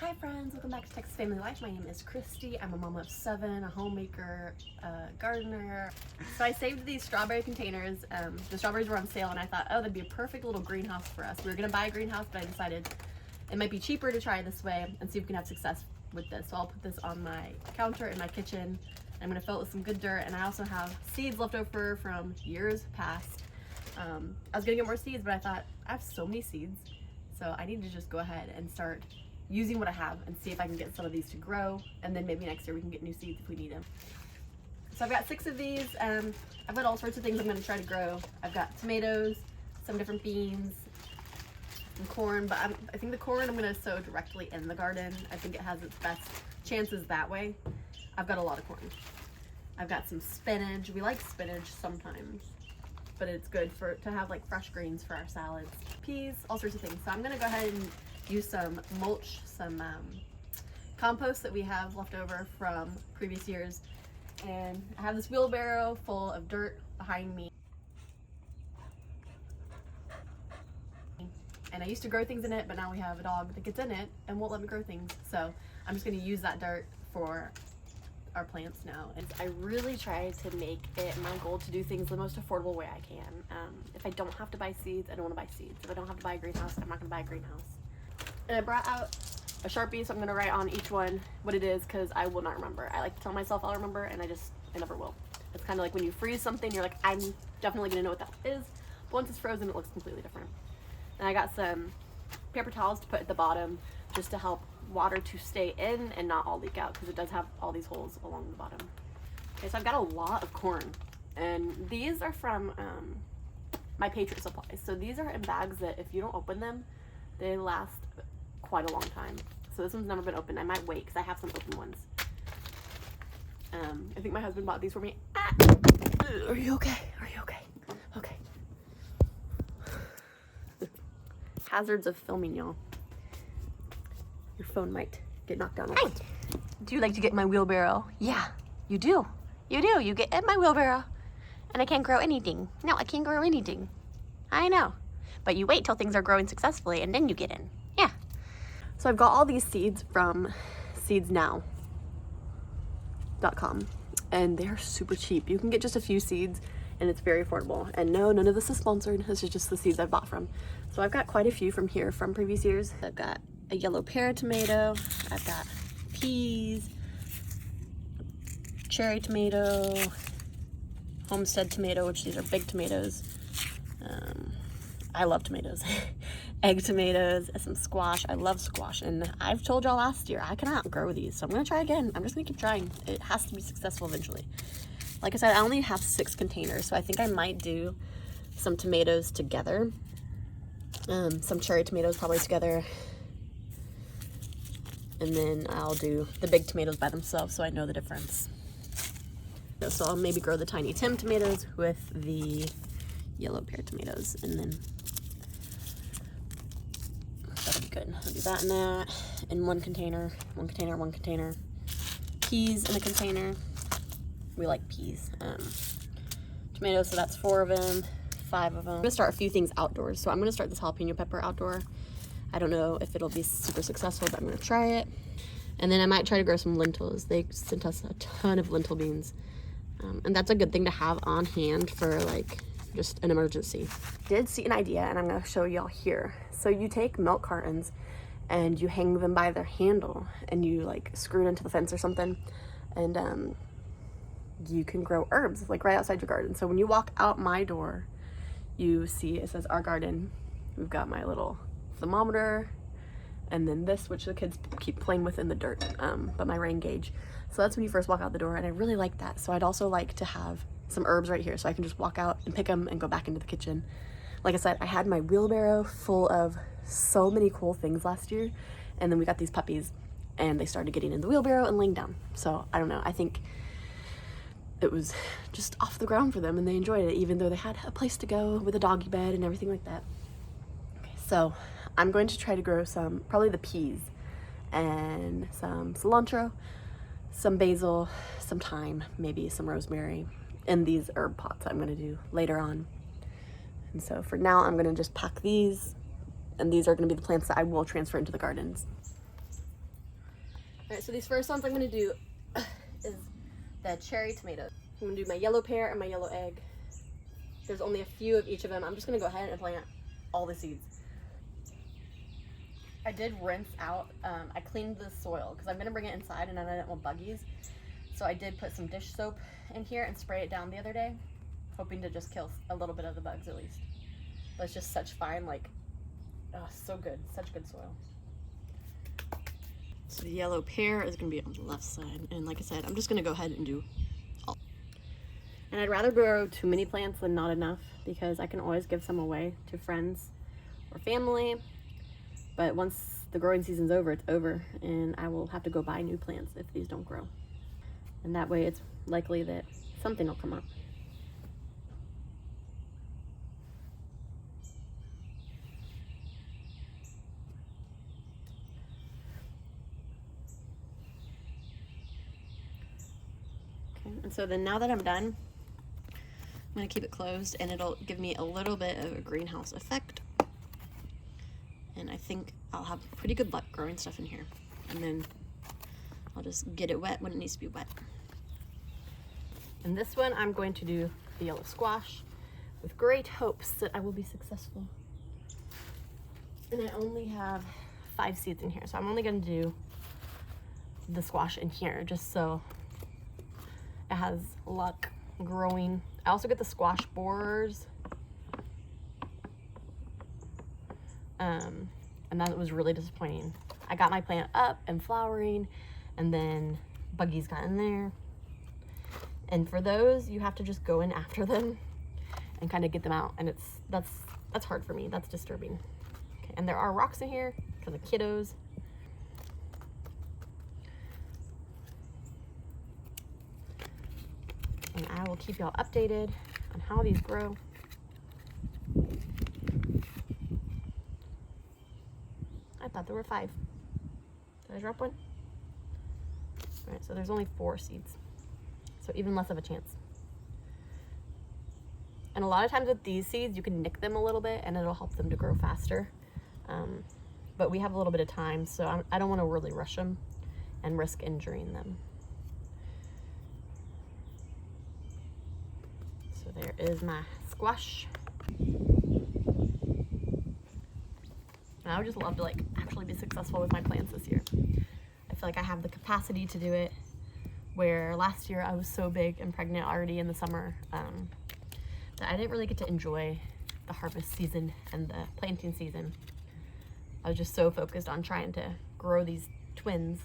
Hi friends, welcome back to Texas Family Life. My name is Kristy. I'm a mom of 7, a homemaker, gardener. So I saved these strawberry containers. The strawberries were on sale and I thought, oh, that'd be a perfect little greenhouse for us. We were gonna buy a greenhouse, but I decided it might be cheaper to try this way and see if we can have success with this. So I'll put this on my counter in my kitchen. I'm gonna fill it with some good dirt, and I also have seeds left over from years past. I was gonna get more seeds, but I thought I have so many seeds, so I need to just go ahead and start using what I have and see if I can get some of these to grow, and then maybe next year we can get new seeds if we need them. So I've got 6 of these. I've got all sorts of things I'm going to try to grow. I've got tomatoes, some different beans, some corn, but I think the corn I'm going to sow directly in the garden. I think it has its best chances that way. I've got a lot of corn. I've got some spinach. We like spinach sometimes, but it's good to have like fresh greens for our salads. Peas, all sorts of things. So I'm going to go ahead and use some mulch, some compost that we have left over from previous years. And I have this wheelbarrow full of dirt behind me. And I used to grow things in it, but now we have a dog that gets in it and won't let me grow things. So I'm just gonna use that dirt for our plants now. And I really try to make it my goal to do things the most affordable way I can. If I don't have to buy seeds, I don't wanna buy seeds. If I don't have to buy a greenhouse, I'm not gonna buy a greenhouse. And I brought out a Sharpie, so I'm gonna write on each one what it is, because I will not remember. I like to tell myself I'll remember, and I never will. It's kind of like when you freeze something, you're like, I'm definitely gonna know what that is, but once it's frozen, it looks completely different. And I got some paper towels to put at the bottom, just to help water to stay in and not all leak out, because it does have all these holes along the bottom. Okay, so I've got a lot of corn, and these are from my Patriot Supplies. So these are in bags that if you don't open them, they last quite a long time. So this one's never been opened. I might wait because I have some open ones. I think my husband bought these for me. Ah! Are you okay? Are you okay? Okay. Hazards of filming, y'all. Your phone might get knocked down. Hi. Do you like to get in my wheelbarrow? Yeah, you do. You do. You get in my wheelbarrow. And I can't grow anything. No, I can't grow anything. I know. But you wait till things are growing successfully and then you get in. Yeah. So I've got all these seeds from seedsnow.com, and they're super cheap. You can get just a few seeds and it's very affordable. And no, none of this is sponsored. This is just the seeds I've bought from. So I've got quite a few from here from previous years. I've got a yellow pear tomato. I've got peas, cherry tomato, homestead tomato, which these are big tomatoes. I love tomatoes. Egg tomatoes, some squash. I love squash, and I've told y'all last year I cannot grow these, so I'm gonna try again. I'm just gonna keep trying. It has to be successful eventually. Like I said, I only have 6 containers, so I think I might do some tomatoes together, some cherry tomatoes probably together, and then I'll do the big tomatoes by themselves so I know the difference. So I'll maybe grow the tiny Tim tomatoes with the yellow pear tomatoes, and then that'll be good. I'll do that and that in one container. Peas in a container. We like peas. Tomatoes, so that's 4 of them, 5 of them. I'm gonna start a few things outdoors. So I'm gonna start this jalapeno pepper outdoor. I don't know if it'll be super successful, but I'm gonna try it. And then I might try to grow some lentils. They sent us a ton of lentil beans. And that's a good thing to have on hand for like just an emergency. Did see an idea, and I'm gonna show y'all here. So you take milk cartons and you hang them by their handle, and you like screw it into the fence or something, and you can grow herbs like right outside your garden. So when you walk out my door, you see it says our garden. We've got my little thermometer, and then this, which the kids keep playing with in the dirt, but my rain gauge. So that's when you first walk out the door, and I really like that. So I'd also like to have some herbs right here so I can just walk out and pick them and go back into the kitchen. Like I said, I had my wheelbarrow full of so many cool things last year, and then we got these puppies and they started getting in the wheelbarrow and laying down. So I don't know, I think it was just off the ground for them and they enjoyed it, even though they had a place to go with a doggy bed and everything like that. Okay, so I'm going to try to grow some, probably the peas, and some cilantro, some basil, some thyme, maybe some rosemary, in these herb pots I'm gonna do later on. And so for now, I'm gonna just pack these, and these are gonna be the plants that I will transfer into the gardens. Alright, so these first ones I'm going to do is the cherry tomatoes. I'm going to do my yellow pear and my yellow egg. There's only a few of each of them. I'm just going to go ahead and plant all the seeds. I did rinse out, I cleaned the soil because I'm going to bring it inside and I don't want buggies. So I did put some dish soap in here and spray it down the other day, hoping to just kill a little bit of the bugs at least. But it's just such fine, like, oh, so good, such good soil. So the yellow pear is going to be on the left side. And like I said, I'm just going to go ahead and do all. And I'd rather grow too many plants than not enough because I can always give some away to friends or family. But once the growing season's over, it's over. And I will have to go buy new plants if these don't grow. And that way it's likely that something will come up. And so then now that I'm done, I'm going to keep it closed and it'll give me a little bit of a greenhouse effect. And I think I'll have pretty good luck growing stuff in here. And then I'll just get it wet when it needs to be wet. And this one I'm going to do the yellow squash with great hopes that I will be successful. And I only have 5 seeds in here, so I'm only going to do the squash in here just so it has luck growing. I also get the squash borers. And that was really disappointing. I got my plant up and flowering, and then buggies got in there. And for those, you have to just go in after them and kind of get them out. And that's hard for me. That's disturbing. Okay, and there are rocks in here because of kiddos. And I will keep y'all updated on how these grow. I thought there were 5. Did I drop one? All right, so there's only 4 seeds. So even less of a chance. And a lot of times with these seeds, you can nick them a little bit and it'll help them to grow faster. But we have a little bit of time, so I don't want to really rush them and risk injuring them. So there is my squash. And I would just love to like actually be successful with my plants this year. I feel like I have the capacity to do it, where last year I was so big and pregnant already in the summer that I didn't really get to enjoy the harvest season and the planting season. I was just so focused on trying to grow these twins.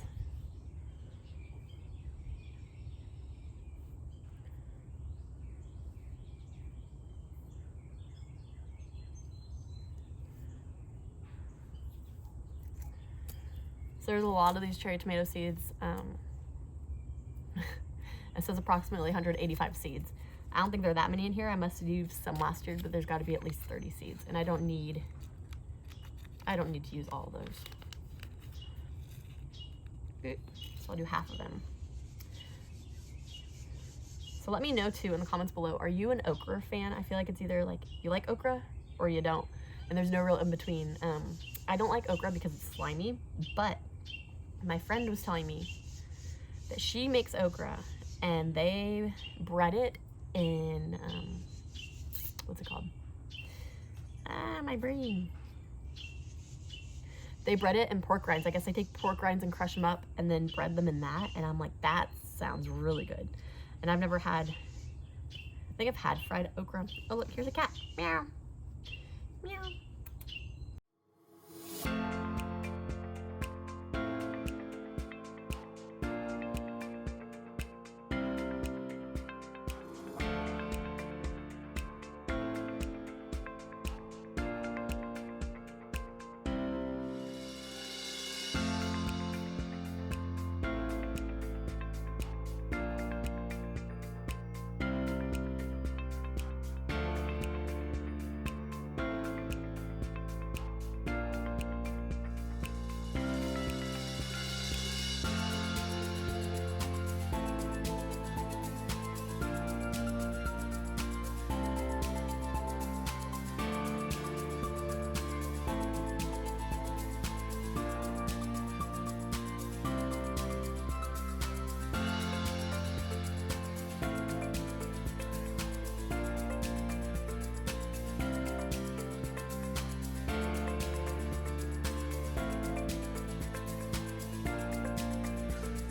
So there's a lot of these cherry tomato seeds. It says approximately 185 seeds. I don't think there are that many in here. I must have used some last year, but there's got to be at least 30 seeds, and I don't need to use all of those. So I'll do half of them. So let me know too in the comments below, are you an okra fan? I feel like it's either like you like okra or you don't, and there's no real in between. I don't like okra because it's slimy, but my friend was telling me that she makes okra and they bread it in, what's it called? My brain. They bread it in pork rinds. I guess they take pork rinds and crush them up and then bread them in that. And I'm like, that sounds really good. And I've never had, I think I've had fried okra. Oh look, here's a cat. Meow. Meow.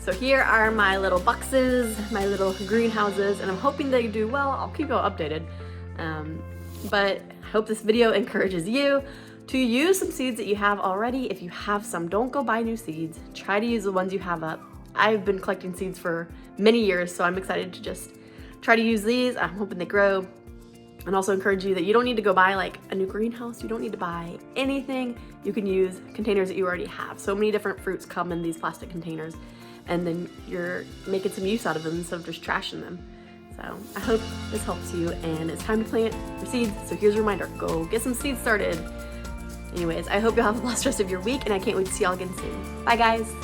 So here are my little boxes, my little greenhouses, and I'm hoping they do well. I'll keep you all updated. But I hope this video encourages you to use some seeds that you have already. If you have some, don't go buy new seeds. Try to use the ones you have up. I've been collecting seeds for many years, so I'm excited to just try to use these. I'm hoping they grow. And also encourage you that you don't need to go buy like a new greenhouse. You don't need to buy anything. You can use containers that you already have. So many different fruits come in these plastic containers, and then you're making some use out of them instead of just trashing them. So I hope this helps you, and it's time to plant your seeds. So here's a reminder, go get some seeds started. Anyways, I hope you'll have a blessed rest of your week, and I can't wait to see y'all again soon. Bye guys.